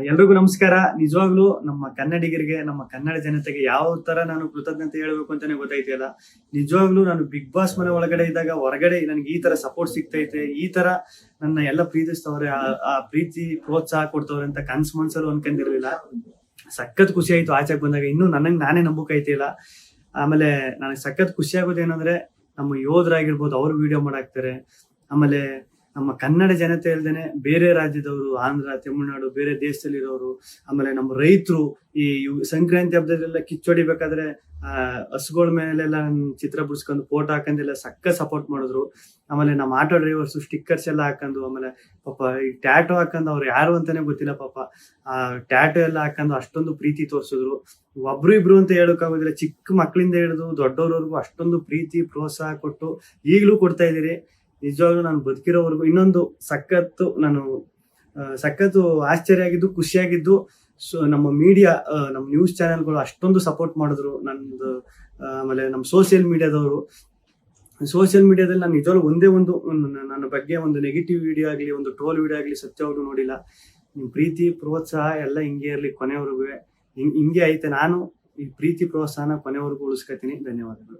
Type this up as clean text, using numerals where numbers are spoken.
ಎಲ್ರಿಗೂ ನಮಸ್ಕಾರ. ನಿಜವಾಗ್ಲೂ ನಮ್ಮ ಕನ್ನಡಿಗರಿಗೆ, ನಮ್ಮ ಕನ್ನಡ ಜನತೆಗೆ ಯಾವ ತರ ನಾನು ಕೃತಜ್ಞತೆ ಹೇಳ್ಬೇಕು ಅಂತಾನೆ ಗೊತ್ತಾಯ್ತಿಲ್ಲ. ನಿಜವಾಗ್ಲೂ ನಾನು ಬಿಗ್ ಬಾಸ್ ಮನೆ ಒಳಗಡೆ ಇದ್ದಾಗ ಹೊರಗಡೆ ನನ್ಗೆ ಈ ತರ ಸಪೋರ್ಟ್ ಸಿಗ್ತೈತೆ, ಈ ತರ ನನ್ನ ಎಲ್ಲ ಪ್ರೀತಿಸ್ತವ್ರೆ, ಆ ಪ್ರೀತಿ ಪ್ರೋತ್ಸಾಹ ಕೊಡ್ತವ್ರೆ ಅಂತ ಮನ್ಸಲ್ಲೂ ಅನ್ಕೊಂಡಿರ್ಲಿಲ್ಲ. ಸಖತ್ ಖುಷಿ ಆಯ್ತು ಆಚೆಗೆ ಬಂದಾಗ. ಇನ್ನು ನನಗ್ ನಾನೇ ನಂಬಕೈತಿಲ್ಲ. ಆಮೇಲೆ ನನಗೆ ಸಖತ್ ಖುಷಿ ಆಗೋದು ಏನಂದ್ರೆ, ನಮ್ಮ ಯೋಧರಾಗಿರ್ಬೋದು, ಅವ್ರು ವಿಡಿಯೋ ಮಾಡಾಕ್ತಾರೆ. ಆಮೇಲೆ ನಮ್ಮ ಕನ್ನಡ ಜನತೆ ಇಲ್ದೇನೆ ಬೇರೆ ರಾಜ್ಯದವರು, ಆಂಧ್ರ, ತಮಿಳುನಾಡು, ಬೇರೆ ದೇಶದಲ್ಲಿರೋರು, ಆಮೇಲೆ ನಮ್ಮ ರೈತರು ಈ ಸಂಕ್ರಾಂತಿ ಹಬ್ಬದಲ್ಲೆಲ್ಲ ಕಿಚ್ಚೊಡಿಬೇಕಾದ್ರೆ ಹಸುಗಳ ಮೇಲೆಲ್ಲ ಚಿತ್ರ ಬಿಡಿಸ್ಕೊಂಡು ಫೋಟೋ ಹಾಕೊಂಡೆಲ್ಲ ಸಕ್ಕ ಸಪೋರ್ಟ್ ಮಾಡಿದ್ರು. ಆಮೇಲೆ ನಮ್ಮ ಆಟೋ ಡ್ರೈವರ್ಸ್ ಸ್ಟಿಕ್ಕರ್ಸ್ ಎಲ್ಲ ಹಾಕೊಂಡು, ಆಮೇಲೆ ಪಾಪ ಈ ಟ್ಯಾಟೋ ಹಾಕೊಂಡು, ಅವ್ರು ಯಾರು ಅಂತಾನೆ ಗೊತ್ತಿಲ್ಲ ಪಾಪ, ಆ ಟ್ಯಾಟೋ ಎಲ್ಲ ಹಾಕೊಂಡು ಅಷ್ಟೊಂದು ಪ್ರೀತಿ ತೋರಿಸಿದ್ರು. ಒಬ್ರು ಇಬ್ರು ಅಂತ ಹೇಳೋಕ್ಕಾಗೋದಿಲ್ಲ, ಚಿಕ್ಕ ಮಕ್ಕಳಿಂದ ಹಿಡಿದು ದೊಡ್ಡವ್ರವರೆಗೂ ಅಷ್ಟೊಂದು ಪ್ರೀತಿ ಪ್ರೋತ್ಸಾಹ ಕೊಟ್ಟು ಈಗಲೂ ಕೊಡ್ತಾ ಇದೀರಿ. ನಿಜವಾಗ್ಲೂ ನಾನು ಬದುಕಿರೋವರೆಗೂ ಇನ್ನೊಂದು ಸಖತ್ತು ಆಶ್ಚರ್ಯ ಆಗಿದ್ದು, ಖುಷಿಯಾಗಿದ್ದು, ನಮ್ಮ ಮೀಡಿಯಾ, ನಮ್ಮ ನ್ಯೂಸ್ ಚಾನೆಲ್ಗಳು ಅಷ್ಟೊಂದು ಸಪೋರ್ಟ್ ಮಾಡಿದ್ರು ನಂದು. ಆಮೇಲೆ ನಮ್ಮ ಸೋಷಿಯಲ್ ಮೀಡಿಯಾದಲ್ಲಿ ನಾನು ನಿಜವಾಗ್ಲೂ ಒಂದೇ ಒಂದು ನನ್ನ ಬಗ್ಗೆ ಒಂದು ನೆಗೆಟಿವ್ ವಿಡಿಯೋ ಆಗಲಿ, ಒಂದು ಟ್ರೋಲ್ ವಿಡಿಯೋ ಆಗಲಿ ಸತ್ಯವಾಗ್ಲೂ ನೋಡಿಲ್ಲ. ನಿಮ್ ಪ್ರೀತಿ ಪ್ರೋತ್ಸಾಹ ಎಲ್ಲ ಹಿಂಗೆ ಇರ್ಲಿ ಕೊನೆವರೆಗೂ. ಹಿಂಗೆ ಐತೆ. ನಾನು ಈ ಪ್ರೀತಿ ಪ್ರೋತ್ಸಾಹನ ಕೊನೆವರೆಗೂ ಉಳಿಸ್ಕೊತೀನಿ. ಧನ್ಯವಾದಗಳು.